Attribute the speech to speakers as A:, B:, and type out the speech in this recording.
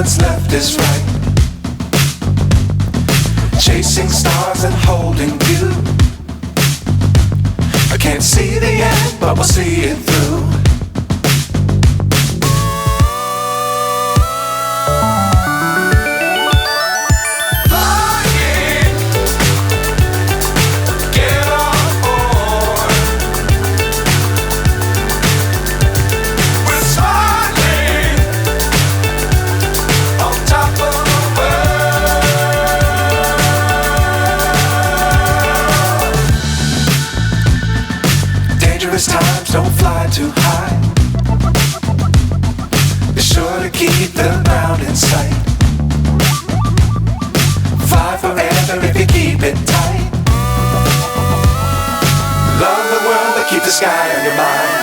A: what's left is right. Chasing stars and holding you. I can't see the end, but we'll see it through. Times don't fly too high. Be sure to keep the ground in sight. Fly forever if you keep it tight. Love the world but keep the sky on your mind.